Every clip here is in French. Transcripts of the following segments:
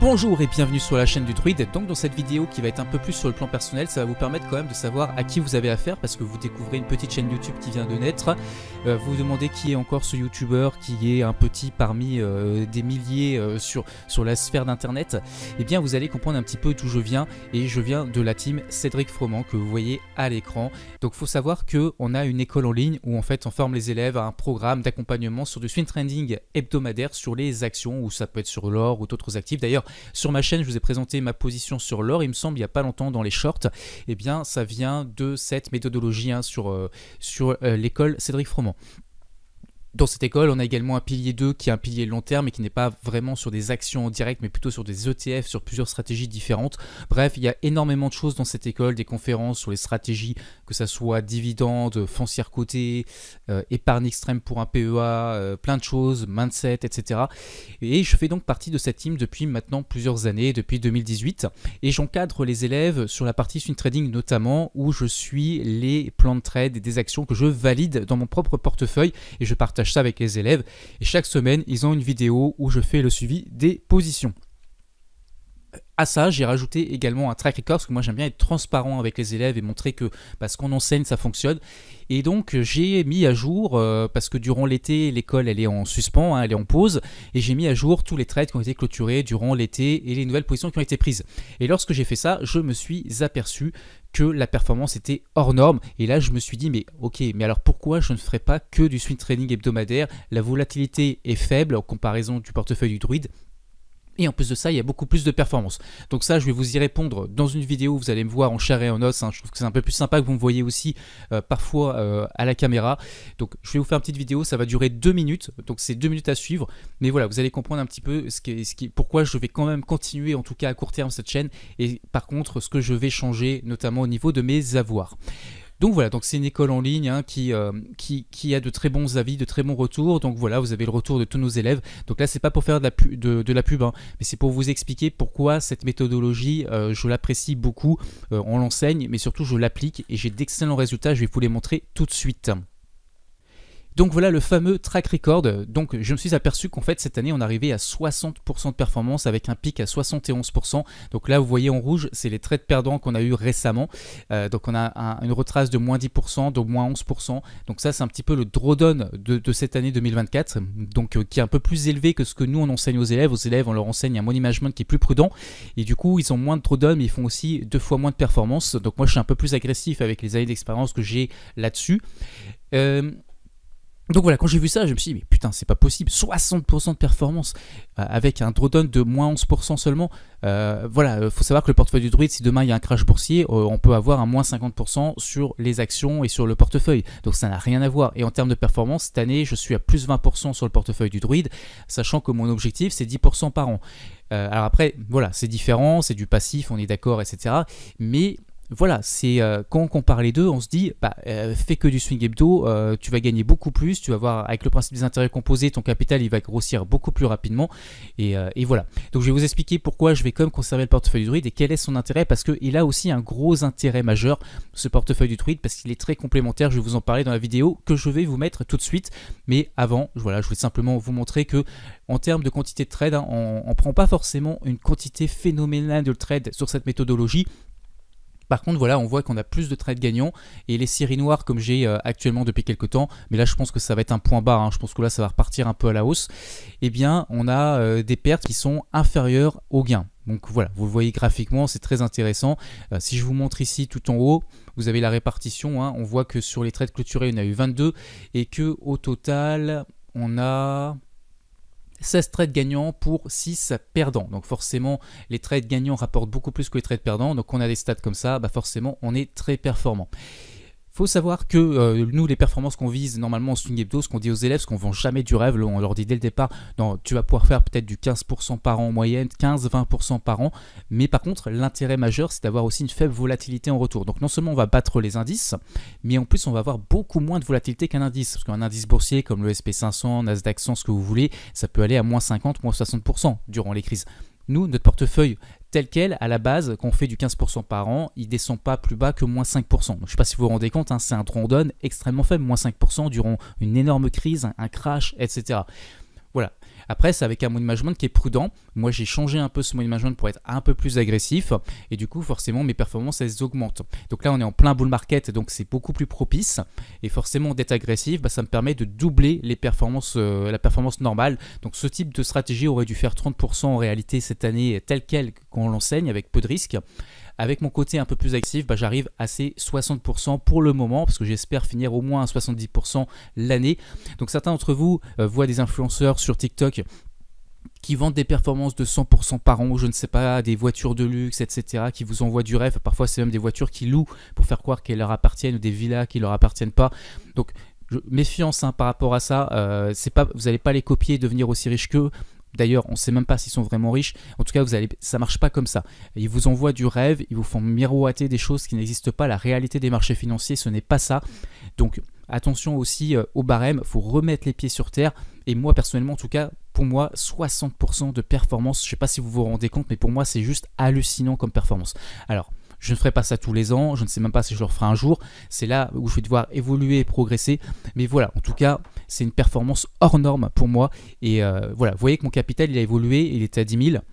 Bonjour et bienvenue sur la chaîne du Druide. Donc dans cette vidéo qui va être un peu plus sur le plan personnel, ça va vous permettre quand même de savoir à qui vous avez affaire parce que vous découvrez une petite chaîne YouTube qui vient de naître. Vous vous demandez qui est encore ce YouTuber qui est un petit parmi des milliers sur la sphère d'internet. Eh bien vous allez comprendre un petit peu d'où je viens, et je viens de la team Cédric Froment que vous voyez à l'écran. Donc il faut savoir qu'on a une école en ligne où en fait on forme les élèves à un programme d'accompagnement sur du swing trading hebdomadaire sur les actions, ou ça peut être sur l'or ou d'autres actifs. D'ailleurs sur ma chaîne, je vous ai présenté ma position sur l'or, il me semble, il n'y a pas longtemps dans les shorts. Eh bien, ça vient de cette méthodologie sur l'école Cédric Froment. Dans cette école, on a également un pilier 2 qui est un pilier long terme et qui n'est pas vraiment sur des actions en direct, mais plutôt sur des ETF, sur plusieurs stratégies différentes. Bref, il y a énormément de choses dans cette école, des conférences sur les stratégies, que ça soit dividendes, foncière cotée, épargne extrême pour un PEA, plein de choses, mindset, etc. Et je fais donc partie de cette team depuis maintenant plusieurs années, depuis 2018. Et j'encadre les élèves sur la partie swing trading notamment, où je suis les plans de trade et des actions que je valide dans mon propre portefeuille, et je partage ça avec les élèves, et chaque semaine ils ont une vidéo où je fais le suivi des positions. À ça, j'ai rajouté également un track record parce que moi j'aime bien être transparent avec les élèves et montrer que ce qu'on enseigne ça fonctionne. Et donc j'ai mis à jour, parce que durant l'été l'école elle est en suspens, elle est en pause, et j'ai mis à jour tous les trades qui ont été clôturés durant l'été et les nouvelles positions qui ont été prises. Et lorsque j'ai fait ça, je me suis aperçu que la performance était hors norme, et là je me suis dit mais ok, mais alors pourquoi je ne ferais pas que du swing trading hebdomadaire? La volatilité est faible en comparaison du portefeuille du Druide. Et en plus de ça, il y a beaucoup plus de performance. Donc ça, je vais vous y répondre dans une vidéo où vous allez me voir en chair et en os. Je trouve que c'est un peu plus sympa que vous me voyez aussi parfois à la caméra. Donc je vais vous faire une petite vidéo, ça va durer 2 minutes. Donc c'est 2 minutes à suivre. Mais voilà, vous allez comprendre un petit peu pourquoi je vais quand même continuer, en tout cas à court terme, cette chaîne. Et par contre, ce que je vais changer, notamment au niveau de mes avoirs. Donc voilà, donc c'est une école en ligne qui a de très bons avis, de très bons retours. Donc voilà, vous avez le retour de tous nos élèves. Donc là, c'est pas pour faire de la pub, mais c'est pour vous expliquer pourquoi cette méthodologie, je l'apprécie beaucoup. On l'enseigne, mais surtout je l'applique et j'ai d'excellents résultats. Je vais vous les montrer tout de suite. Donc voilà le fameux track record. Donc je me suis aperçu qu'en fait cette année on arrivait à 60% de performance avec un pic à 71%. Donc là vous voyez en rouge, c'est les trades perdants qu'on a eu récemment. Donc on a une retrace de moins 10%, de moins 11%. Donc ça c'est un petit peu le drawdown de cette année 2024. Donc qui est un peu plus élevé que ce que nous on enseigne aux élèves. Aux élèves on leur enseigne un money management qui est plus prudent. Et du coup ils ont moins de drawdown, mais ils font aussi 2 fois moins de performance. Donc moi je suis un peu plus agressif avec les années d'expérience que j'ai là-dessus. Donc voilà, quand j'ai vu ça, je me suis dit, mais putain, c'est pas possible, 60% de performance avec un drawdown de moins 11% seulement. Voilà, faut savoir que le portefeuille du Druide, si demain il y a un crash boursier, on peut avoir un moins 50% sur les actions et sur le portefeuille. Donc ça n'a rien à voir. Et en termes de performance, cette année, je suis à plus 20% sur le portefeuille du Druide, sachant que mon objectif, c'est 10% par an. Alors après, voilà, c'est différent, c'est du passif, on est d'accord, etc. Mais voilà, c'est quand on compare les deux, on se dit, fais que du swing hebdo, tu vas gagner beaucoup plus, tu vas voir avec le principe des intérêts composés, ton capital il va grossir beaucoup plus rapidement, et voilà. Donc je vais vous expliquer pourquoi je vais quand même conserver le portefeuille du Druide et quel est son intérêt, parce qu'il a aussi un gros intérêt majeur, ce portefeuille du Druide, parce qu'il est très complémentaire. Je vais vous en parler dans la vidéo que je vais vous mettre tout de suite, mais avant, voilà, je voulais simplement vous montrer que en termes de quantité de trade, on ne prend pas forcément une quantité phénoménale de trade sur cette méthodologie. Par contre, voilà, on voit qu'on a plus de trades gagnants, et les séries noires comme j'ai actuellement depuis quelques temps, mais là je pense que ça va être un point bas, je pense que là ça va repartir un peu à la hausse, eh bien on a des pertes qui sont inférieures aux gains. Donc voilà, vous le voyez graphiquement, c'est très intéressant. Si je vous montre ici tout en haut, vous avez la répartition, on voit que sur les trades clôturés, on a eu 22, et qu'au total, on a 16 trades gagnants pour 6 perdants. Donc forcément, les trades gagnants rapportent beaucoup plus que les trades perdants. Donc on a des stats comme ça, forcément, on est très performant. Il faut savoir que nous, les performances qu'on vise normalement en swing hebdo, ce qu'on dit aux élèves, ce qu'on ne vend jamais du rêve, on leur dit dès le départ, non, tu vas pouvoir faire peut-être du 15% par an en moyenne, 15-20% par an, mais par contre, l'intérêt majeur, c'est d'avoir aussi une faible volatilité en retour. Donc non seulement on va battre les indices, mais en plus on va avoir beaucoup moins de volatilité qu'un indice, parce qu'un indice boursier comme le SP500, Nasdaq 100, ce que vous voulez, ça peut aller à moins 50, moins 60% durant les crises. Nous, notre portefeuille tel quel, à la base, quand on fait du 15% par an, il ne descend pas plus bas que moins 5%. Donc, je ne sais pas si vous vous rendez compte, c'est un drawdown extrêmement faible, moins 5% durant une énorme crise, un crash, etc. Voilà. Après, c'est avec un money management qui est prudent. Moi, j'ai changé un peu ce money management pour être un peu plus agressif. Et du coup, forcément, mes performances, elles augmentent. Donc là, on est en plein bull market, donc c'est beaucoup plus propice. Et forcément, d'être agressif, ça me permet de doubler les performances, la performance normale. Donc ce type de stratégie aurait dû faire 30% en réalité cette année, tel quel qu'on l'enseigne, avec peu de risques. Avec mon côté un peu plus actif, j'arrive à ces 60% pour le moment, parce que j'espère finir au moins à 70% l'année. Donc certains d'entre vous voient des influenceurs sur TikTok qui vendent des performances de 100% par an, je ne sais pas, des voitures de luxe, etc., qui vous envoient du rêve. Parfois, c'est même des voitures qu'ils louent pour faire croire qu'elles leur appartiennent, ou des villas qui ne leur appartiennent pas. Donc, méfiance par rapport à ça. Vous n'allez pas les copier et devenir aussi riches qu'eux. D'ailleurs, on ne sait même pas s'ils sont vraiment riches. En tout cas, ça ne marche pas comme ça. Ils vous envoient du rêve, ils vous font miroiter des choses qui n'existent pas. La réalité des marchés financiers, ce n'est pas ça. Donc, attention aussi au barème. Il faut remettre les pieds sur terre. Et moi, personnellement, en tout cas, pour moi, 60% de performance. Je ne sais pas si vous vous rendez compte, mais pour moi, c'est juste hallucinant comme performance. Alors, je ne ferai pas ça tous les ans, je ne sais même pas si je le referai un jour. C'est là où je vais devoir évoluer et progresser. Mais voilà, en tout cas, c'est une performance hors norme pour moi. Et voilà, vous voyez que mon capital, il a évolué, il était à 10 000.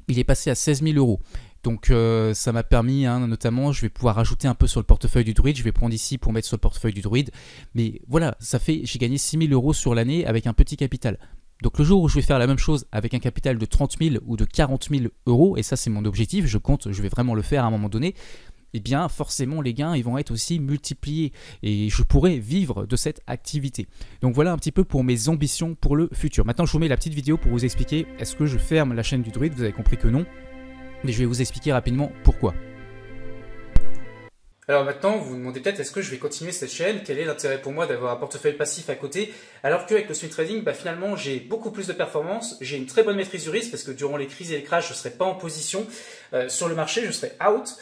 Il est passé à 16 000 euros. Donc ça m'a permis, notamment, je vais pouvoir rajouter un peu sur le portefeuille du druide. Je vais prendre ici pour mettre sur le portefeuille du druide. Mais voilà, j'ai gagné 6 000 euros sur l'année avec un petit capital. Donc le jour où je vais faire la même chose avec un capital de 30 000 ou de 40 000 euros, et ça c'est mon objectif, je vais vraiment le faire à un moment donné, eh bien forcément les gains ils vont être aussi multipliés et je pourrai vivre de cette activité. Donc voilà un petit peu pour mes ambitions pour le futur. Maintenant je vous mets la petite vidéo pour vous expliquer, est-ce que je ferme la chaîne du druide? Vous avez compris que non, mais je vais vous expliquer rapidement pourquoi. Alors maintenant, vous vous demandez peut-être, est-ce que je vais continuer cette chaîne? Quel est l'intérêt pour moi d'avoir un portefeuille passif à côté? Alors qu'avec le swing trading, finalement, j'ai beaucoup plus de performance, j'ai une très bonne maîtrise du risque parce que durant les crises et les crashs, je ne serai pas en position sur le marché, je serai out.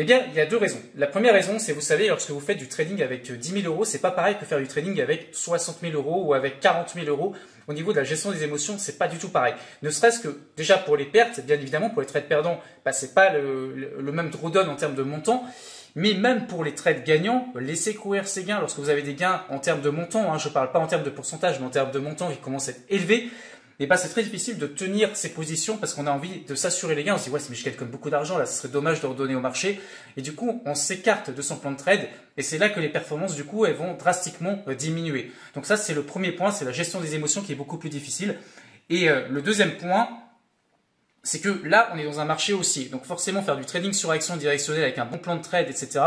Eh bien, il y a deux raisons. La première raison, c'est, vous savez, lorsque vous faites du trading avec 10 000 euros, c'est pas pareil que faire du trading avec 60 000 euros ou avec 40 000 euros. Au niveau de la gestion des émotions, c'est pas du tout pareil. Ne serait-ce que, déjà pour les pertes, bien évidemment, pour les trades perdants, c'est pas le même drawdown en termes de montant. Mais même pour les trades gagnants, laissez courir ces gains. Lorsque vous avez des gains en termes de montant, je ne parle pas en termes de pourcentage, mais en termes de montant qui commencent à être élevés, et c'est très difficile de tenir ces positions parce qu'on a envie de s'assurer les gains. On se dit, ouais, mais je gagne comme beaucoup d'argent, là, ce serait dommage de redonner au marché. Et du coup, on s'écarte de son plan de trade et c'est là que les performances, du coup, elles vont drastiquement diminuer. Donc ça, c'est le premier point, c'est la gestion des émotions qui est beaucoup plus difficile. Et le deuxième point, c'est que là, on est dans un marché haussier. Donc forcément, faire du trading sur action directionnelle avec un bon plan de trade, etc.,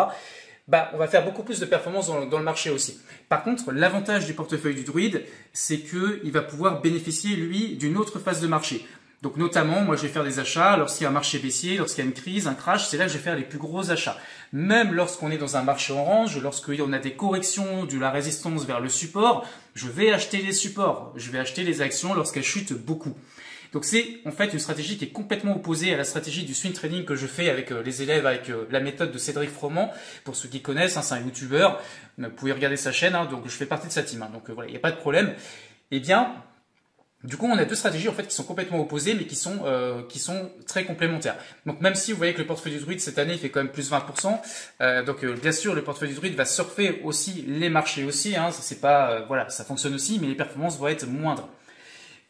on va faire beaucoup plus de performance dans le marché aussi. Par contre, l'avantage du portefeuille du druide, c'est qu'il va pouvoir bénéficier, lui, d'une autre phase de marché. Donc notamment, moi je vais faire des achats lorsqu'il y a un marché baissier, lorsqu'il y a une crise, un crash, c'est là que je vais faire les plus gros achats. Même lorsqu'on est dans un marché orange, lorsqu'on a des corrections de la résistance vers le support, je vais acheter les supports, je vais acheter les actions lorsqu'elles chutent beaucoup. Donc c'est en fait une stratégie qui est complètement opposée à la stratégie du swing trading que je fais avec les élèves, avec la méthode de Cédric Froment. Pour ceux qui connaissent, c'est un youtubeur, vous pouvez regarder sa chaîne, donc je fais partie de sa team, donc voilà, il n'y a pas de problème. Eh bien, du coup, on a deux stratégies en fait qui sont complètement opposées, mais qui sont très complémentaires. Donc même si vous voyez que le portefeuille du druide cette année il fait quand même plus 20%, donc bien sûr le portefeuille du druide va surfer aussi les marchés aussi, c'est pas voilà, ça fonctionne aussi, mais les performances vont être moindres.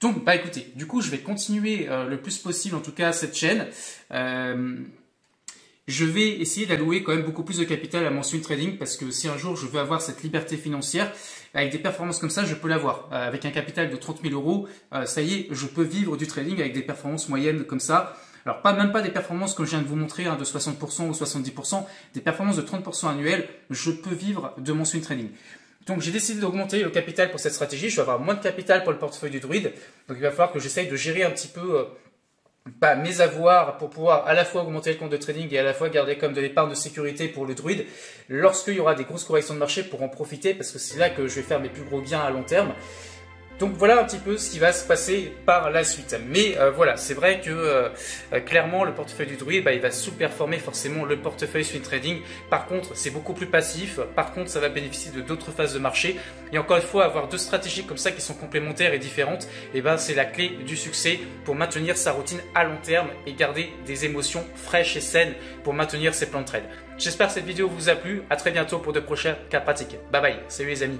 Donc, écoutez, du coup, je vais continuer le plus possible, en tout cas, cette chaîne. Je vais essayer d'allouer quand même beaucoup plus de capital à mon swing trading parce que si un jour je veux avoir cette liberté financière, avec des performances comme ça, je peux l'avoir. Avec un capital de 30 000 euros, ça y est, je peux vivre du trading avec des performances moyennes comme ça. Alors, même pas des performances comme je viens de vous montrer, de 60% ou 70%, des performances de 30% annuelles, je peux vivre de mon swing trading. Donc j'ai décidé d'augmenter le capital pour cette stratégie, je vais avoir moins de capital pour le portefeuille du druide, donc il va falloir que j'essaye de gérer un petit peu mes avoirs pour pouvoir à la fois augmenter le compte de trading et à la fois garder comme de l'épargne de sécurité pour le druide lorsqu'il y aura des grosses corrections de marché pour en profiter parce que c'est là que je vais faire mes plus gros gains à long terme. Donc voilà un petit peu ce qui va se passer par la suite. Mais voilà, c'est vrai que clairement le portefeuille du druide, il va sous-performer forcément le portefeuille swing trading. Par contre, c'est beaucoup plus passif. Par contre, ça va bénéficier de d'autres phases de marché. Et encore une fois, avoir deux stratégies comme ça qui sont complémentaires et différentes, c'est la clé du succès pour maintenir sa routine à long terme et garder des émotions fraîches et saines pour maintenir ses plans de trade. J'espère que cette vidéo vous a plu. À très bientôt pour de prochains cas pratiques. Bye bye. Salut les amis.